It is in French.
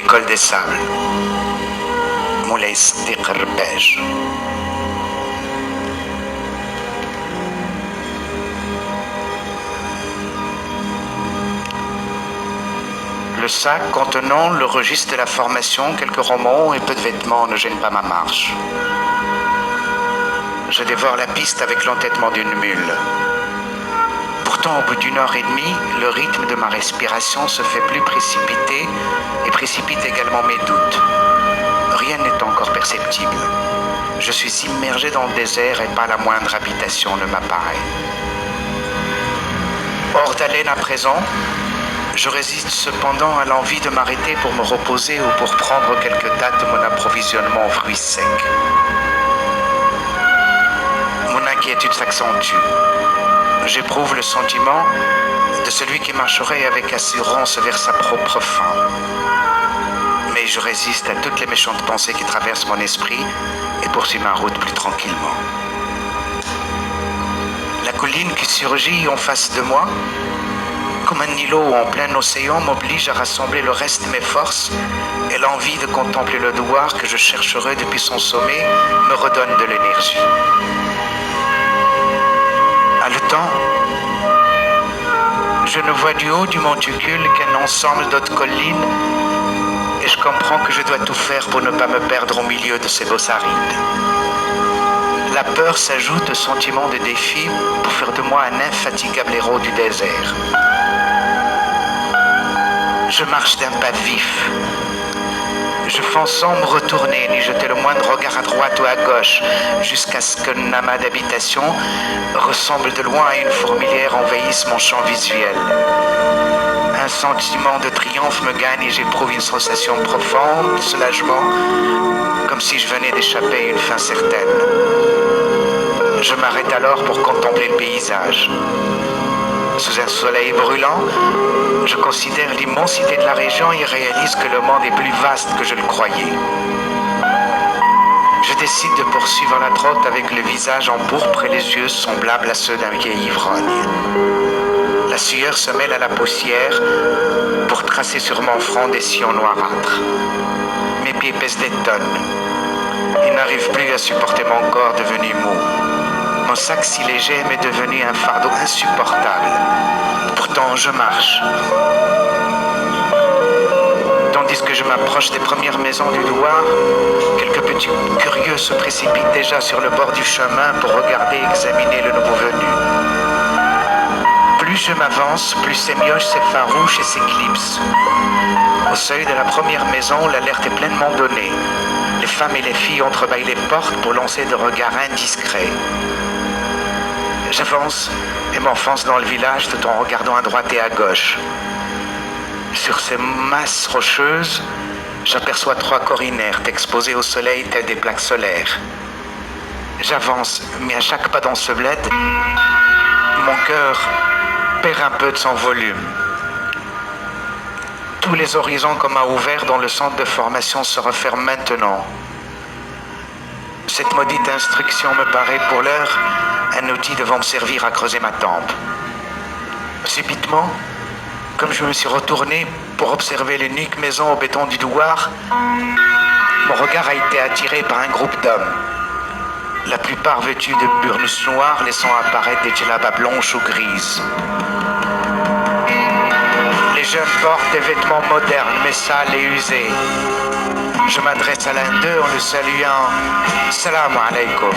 col des Sables, Moulay Sdiq Rbej. Le sac contenant le registre de la formation, quelques romans et peu de vêtements ne gênent pas ma marche. Je dévore la piste avec l'entêtement d'une mule. Pourtant, au bout d'une heure et demie, le rythme de ma respiration se fait plus précipité et précipite également mes doutes. Rien n'est encore perceptible. Je suis immergé dans le désert et pas la moindre habitation ne m'apparaît. Hors d'haleine à présent, je résiste cependant à l'envie de m'arrêter pour me reposer ou pour prendre quelques dates de mon approvisionnement en fruits secs. Mon inquiétude s'accentue. J'éprouve le sentiment de celui qui marcherait avec assurance vers sa propre fin. Mais je résiste à toutes les méchantes pensées qui traversent mon esprit et poursuis ma route plus tranquillement. La colline qui surgit en face de moi, comme un îlot en plein océan, m'oblige à rassembler le reste de mes forces et l'envie de contempler le douar que je chercherai depuis son sommet me redonne de l'énergie. Haletant, je ne vois du haut du monticule qu'un ensemble d'autres collines et je comprends que je dois tout faire pour ne pas me perdre au milieu de ces bosses arides. La peur s'ajoute au sentiment de défi pour faire de moi un infatigable héros du désert. Je marche d'un pas vif. Je fonce sans me retourner ni jeter le moindre regard à droite ou à gauche jusqu'à ce qu'un amas d'habitation ressemble de loin à une fourmilière envahisse mon champ visuel. Un sentiment de triomphe me gagne et j'éprouve une sensation profonde de soulagement, comme si je venais d'échapper à une fin certaine. Je m'arrête alors pour contempler le paysage. Sous un soleil brûlant, je considère l'immensité de la région et réalise que le monde est plus vaste que je le croyais. Je décide de poursuivre la trotte avec le visage en pourpre et les yeux semblables à ceux d'un vieil ivrogne. La sueur se mêle à la poussière pour tracer sur mon front des sillons noirâtres. Mes pieds pèsent des tonnes. Ils n'arrivent plus à supporter mon corps devenu mou. Mon sac si léger m'est devenu un fardeau insupportable. Pourtant, je marche. Tandis que je m'approche des premières maisons du douar, quelques petits curieux se précipitent déjà sur le bord du chemin pour regarder et examiner le nouveau venu. Plus je m'avance, plus ces mioches s'effarouchent et s'éclipsent. Au seuil de la première maison, l'alerte est pleinement donnée. Les femmes et les filles entrebâillent les portes pour lancer des regards indiscrets. J'avance et m'enfonce dans le village tout en regardant à droite et à gauche. Sur ces masses rocheuses, j'aperçois 3 corps inertes exposés au soleil tels des plaques solaires. J'avance, mais à chaque pas dans ce bled, mon cœur perd un peu de son volume. Tous les horizons comme à ouvert dans le centre de formation se referment maintenant. Cette maudite instruction me paraît pour l'heure un outil devant me servir à creuser ma tombe. Subitement, comme je me suis retourné pour observer l'unique maison au béton du douar, mon regard a été attiré par un groupe d'hommes, la plupart vêtus de burnous noirs laissant apparaître des djellabas blanches ou grises. Les jeunes portent des vêtements modernes mais sales et usés. Je m'adresse à l'un d'eux en le saluant « Salam alaikum ».